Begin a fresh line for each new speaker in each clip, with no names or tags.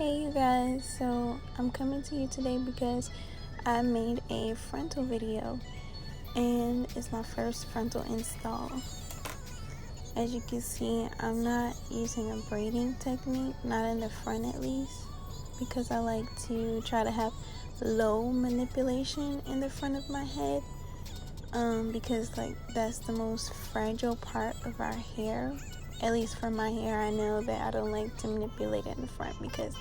Hey you guys, so I'm coming to you today because I made a frontal video and it's my first frontal install. As you can see, I'm not using a braiding technique, not in the front at least, because I like to try to have low manipulation in the front of my head, because that's the most fragile part of our hair. At least for my hair, I know that I don't like to manipulate it in the front because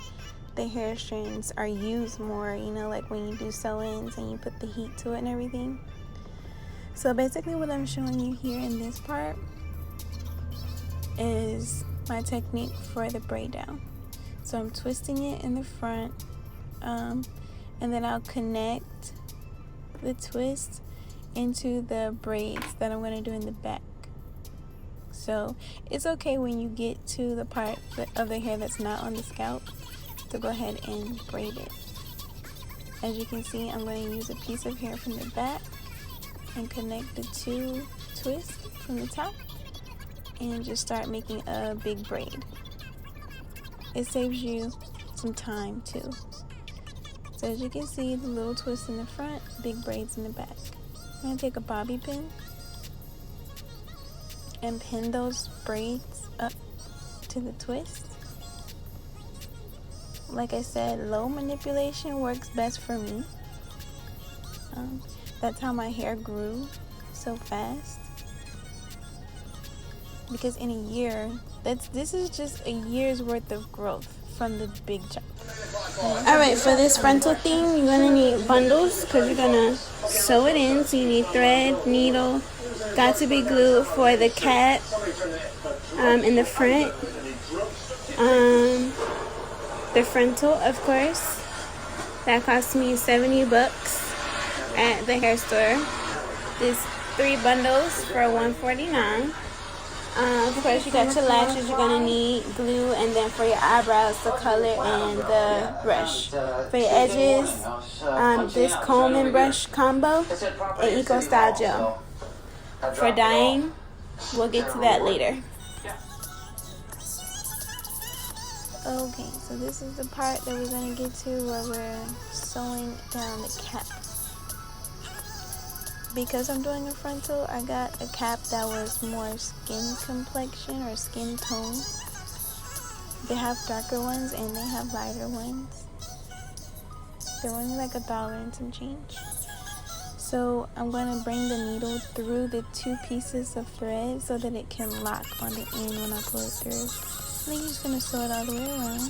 the hair strands are used more, like when you do sew-ins and you put the heat to it and everything. So basically what I'm showing you here in this part is my technique for the braid down. So I'm twisting it in the front, and then I'll connect the twist into the braids that I'm going to do in the back. So it's okay when you get to the part of the hair that's not on the scalp to go ahead and braid it. As you can see, I'm going to use a piece of hair from the back and connect the two twists from the top and just start making a big braid. It saves you some time too. So as you can see, the little twist in the front, big braids in the back. I'm going to take a bobby pin and pin those braids up to the twist. Like I said, low manipulation works best for me. That's how my hair grew so fast. Because in a year, this is just a year's worth of growth from the big chop. Alright, for this frontal thing, you're going to need bundles because you're going to sew it in. So you need thread, needle, got to be glue for the cap in the front. The frontal, of course, that cost me $70 at the hair store. There's 3 bundles for $149. Of course, you got your lashes. You're gonna need glue, and then for your eyebrows, the color and the brush. For your edges, this comb and brush combo and Eco Style gel. For dyeing, we'll get to that later. Okay, so this is the part that we're going to get to where we're sewing down the cap. Because I'm doing a frontal, I got a cap that was more skin complexion or skin tone. They have darker ones and they have lighter ones. They're only like $1 and some change. So I'm going to bring the needle through the 2 pieces of thread so that it can lock on the end when I pull it through. And then you're just going to sew it all the way around,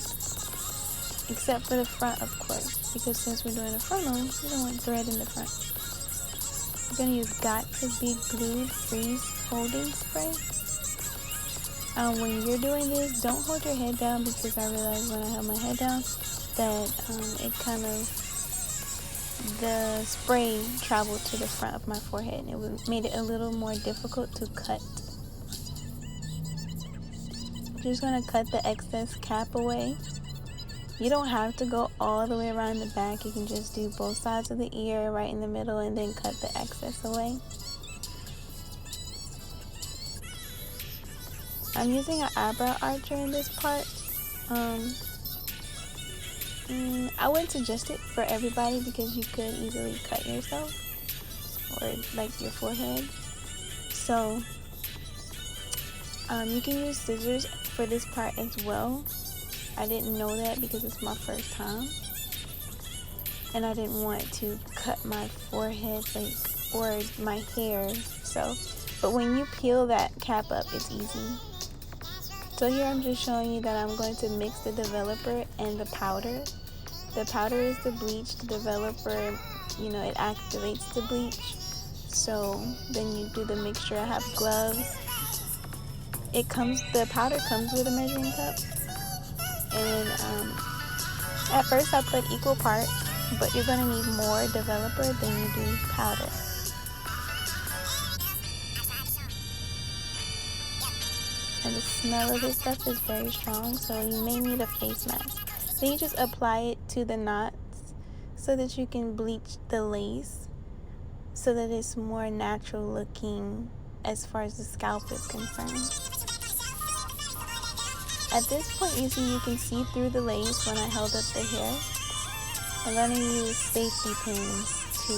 except for the front, of course, because since we're doing a frontal, we don't want thread in the front. We're going to use Got to Be Glued Freeze Holding Spray. When you're doing this, don't hold your head down, because I realized when I held my head down that the spray traveled to the front of my forehead, and it made it a little more difficult to cut. Just going to cut the excess cap away. You don't have to go all the way around the back. You can just do both sides of the ear, right in the middle, and then cut the excess away. I'm using an eyebrow archer in this part. I wouldn't suggest it for everybody because you could easily cut yourself or like your forehead. So you can use scissors for this part as well. I didn't know that because it's my first time, and I didn't want to cut my forehead or my hair. But when you peel that cap up, it's easy. So here I'm just showing you that I'm going to mix the developer and the powder. The powder is the bleach. The developer, it activates the bleach. So then you do the mixture. I have gloves. The powder comes with a measuring cup. And at first I put equal parts, but you're going to need more developer than you do powder. And the smell of this stuff is very strong, so you may need a face mask. Then you just apply it to the knots so that you can bleach the lace so that it's more natural looking as far as the scalp is concerned. at this point, you can see through the lace when I held up the hair. I'm going to use safety pins to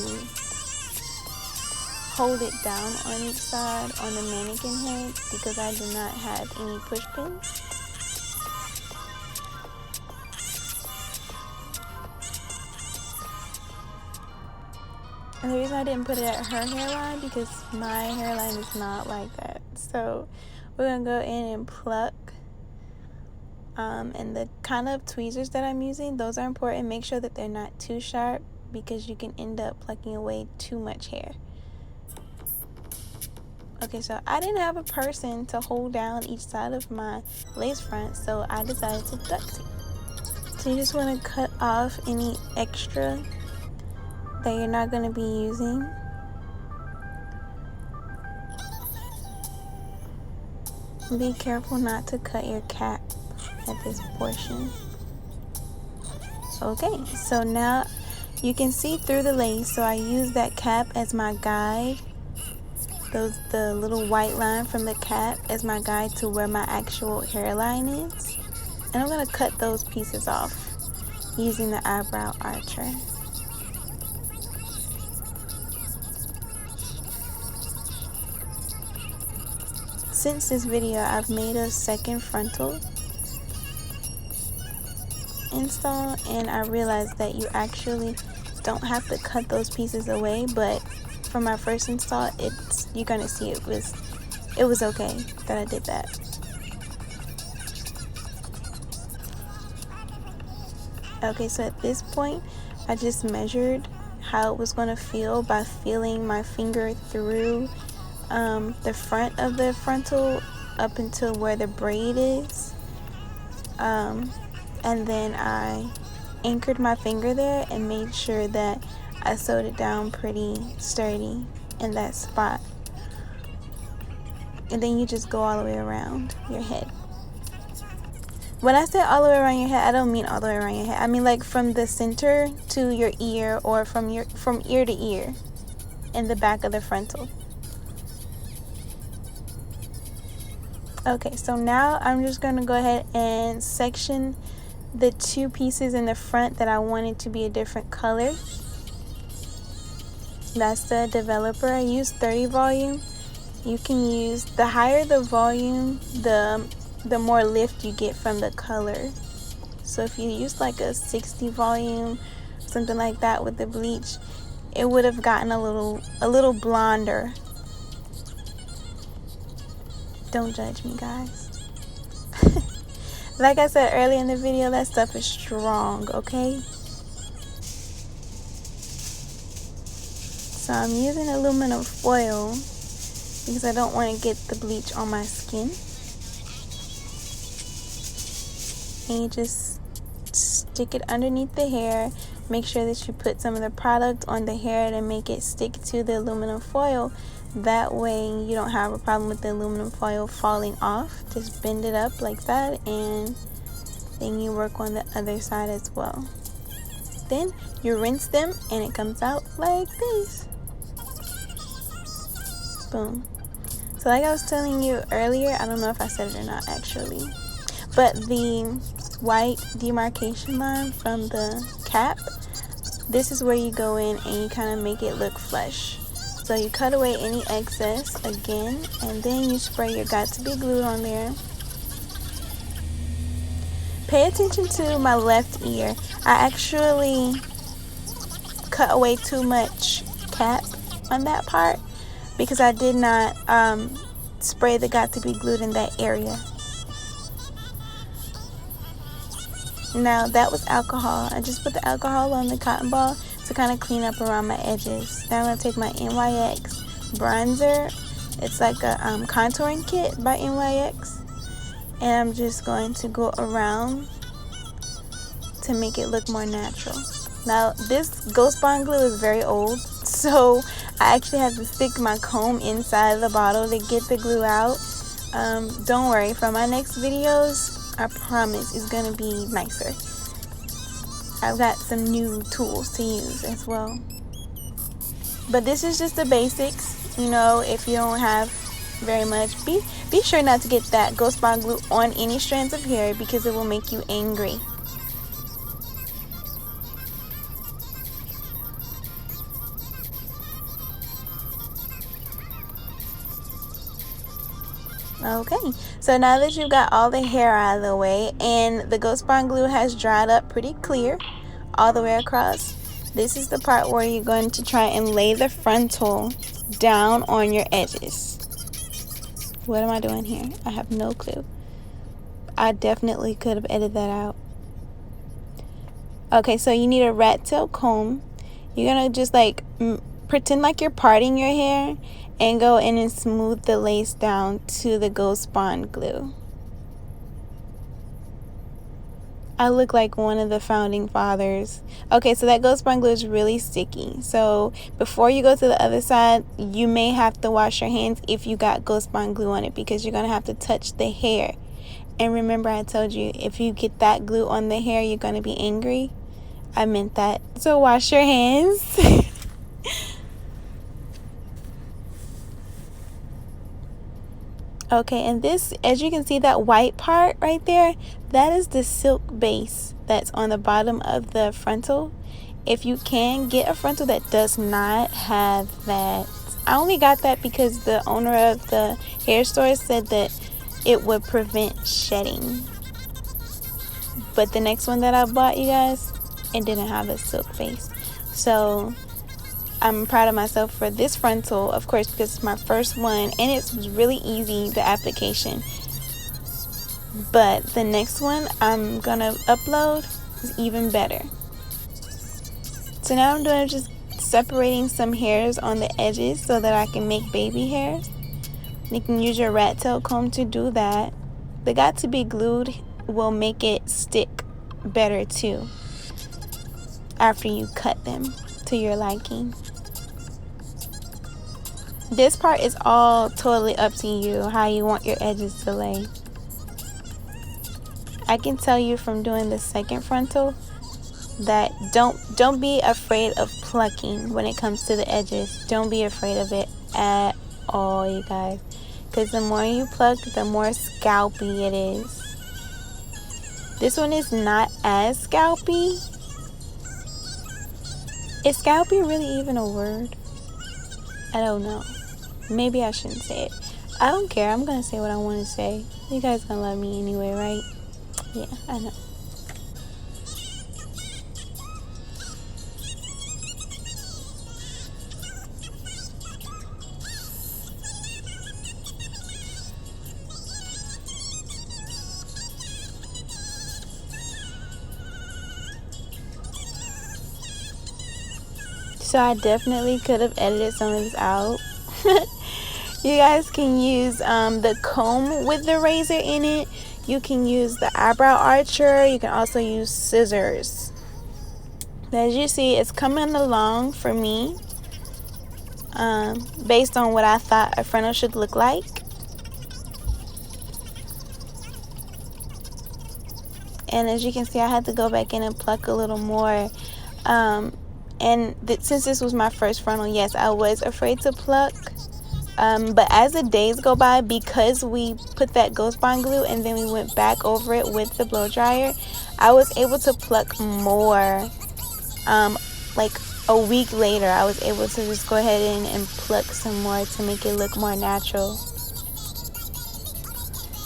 hold it down on each side on the mannequin head because I do not have any push pins. And the reason I didn't put it at her hairline because my hairline is not like that. So we're going to go in and pluck. And the kind of tweezers that I'm using, those are important. Make sure that they're not too sharp because you can end up plucking away too much hair. Okay, so I didn't have a person to hold down each side of my lace front, so I decided to duct tape. So you just want to cut off any extra that you're not going to be using. Be careful not to cut your cap at this portion. Okay, so now you can see through the lace, so I use that cap as my guide. The little white line from the cap as my guide to where my actual hairline is. And I'm going to cut those pieces off using the eyebrow archer. Since this video, I've made a second frontal install, and I realized that you actually don't have to cut those pieces away, but for my first install, you're gonna see it was okay that I did that. Okay, so at this point, I just measured how it was gonna feel by feeling my finger through the front of the frontal up until where the braid is, and then I anchored my finger there and made sure that I sewed it down pretty sturdy in that spot. And then you just go all the way around your head. When I say all the way around your head, I don't mean all the way around your head. I mean like from the center to your ear, or from ear to ear in the back of the frontal. Okay, so now I'm just going to go ahead and section the two pieces in the front that I wanted to be a different color. That's the developer. I use 30 volume. You can use, the higher the volume, the more lift you get from the color. So if you use like a 60 volume, something like that with the bleach, it would have gotten a little blonder. Don't judge me, guys. Like I said earlier in the video, that stuff is strong, okay? So I'm using aluminum foil because I don't want to get the bleach on my skin. And you just stick it underneath the hair. Make sure that you put some of the product on the hair to make it stick to the aluminum foil. That way you don't have a problem with the aluminum foil falling off. Just bend it up like that, and then you work on the other side as well. Then you rinse them and it comes out like this. Boom. So like I was telling you earlier, I don't know if I said it or not actually, but the white demarcation line from the cap, this is where you go in and you kind of make it look flush. So you cut away any excess again, and then you spray your Got To Be Glued on there. Pay attention to my left ear. I actually cut away too much cap on that part because I did not spray the Got To Be Glued in that area. Now that was alcohol. I just put the alcohol on the cotton ball to kind of clean up around my edges. Now I'm going to take my NYX bronzer. It's like a contouring kit by NYX. And I'm just going to go around to make it look more natural. Now this Ghost Bond glue is very old, so I actually had to stick my comb inside the bottle to get the glue out. Don't worry, for my next videos, I promise it's going to be nicer. I've got some new tools to use as well. But this is just the basics. You know, if you don't have very much. Be sure not to get that Ghost Bond glue on any strands of hair because it will make you angry. Okay, so now that you've got all the hair out of the way and the Ghost Bond glue has dried up pretty clear all the way across, this is the part where you're going to try and lay the frontal down on your edges. What am I doing here? I have no clue. I definitely could have edited that out. Okay, so you need a rat tail comb. You're gonna just like pretend like you're parting your hair and go in and smooth the lace down to the Ghost Bond glue. I look like one of the founding fathers. Okay, so that Ghost Bond glue is really sticky. So before you go to the other side, you may have to wash your hands if you got Ghost Bond glue on it because you're going to have to touch the hair. And remember I told you, if you get that glue on the hair, you're going to be angry. I meant that. So wash your hands. Okay, and this, as you can see, that white part right there, that is the silk base that's on the bottom of the frontal. If you can get a frontal that does not have that, I only got that because the owner of the hair store said that it would prevent shedding. But the next one that I bought, you guys, it didn't have a silk base. So I'm proud of myself for this frontal, of course, because it's my first one and it's really easy, the application. But the next one I'm gonna upload is even better. So now I'm doing just separating some hairs on the edges so that I can make baby hairs. You can use your rat tail comb to do that. The got to be glued will make it stick better too after you cut them to your liking. This part is all totally up to you, how you want your edges to lay. I can tell you from doing the second frontal that don't be afraid of plucking when it comes to the edges. Don't be afraid of it at all, you guys. Because the more you pluck, the more scalpy it is. This one is not as scalpy. Is scalpy really even a word? I don't know. Maybe I shouldn't say it. I don't care. I'm going to say what I want to say. You guys going to love me anyway, right? Yeah, I know. So I definitely could have edited some of this out. You guys can use the comb with the razor in it. You can use the eyebrow archer. You can also use scissors. As you see, it's coming along for me based on what I thought a frontal should look like. And as you can see, I had to go back in and pluck a little more. Since this was my first frontal, yes, I was afraid to pluck. But as the days go by, because we put that Ghost Bond glue and then we went back over it with the blow dryer, I was able to pluck more. Like a week later, I was able to just go ahead and pluck some more to make it look more natural.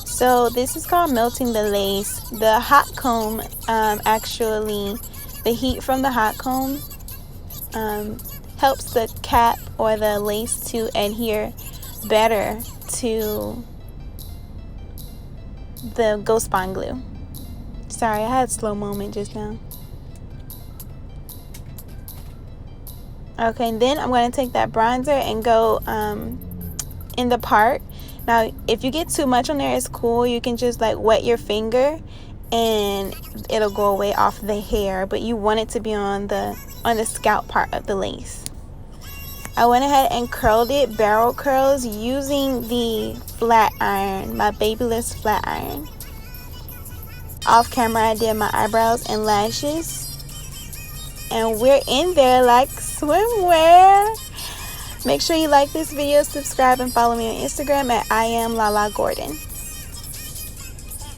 So this is called melting the lace. The hot comb, actually, the heat from the hot comb helps the cap or the lace to adhere better to the Ghost Bond glue. Sorry, I had a slow moment just now. Okay, then I'm going to take that bronzer and go in the part. Now, if you get too much on there, it's cool. You can just like wet your finger and it'll go away off the hair, but you want it to be on the scalp part of the lace. I went ahead and curled it, barrel curls, using the flat iron, my Babyliss flat iron. Off camera, I did my eyebrows and lashes. And we're in there like swimwear. Make sure you like this video, subscribe, and follow me on Instagram at I am Lala Gordon.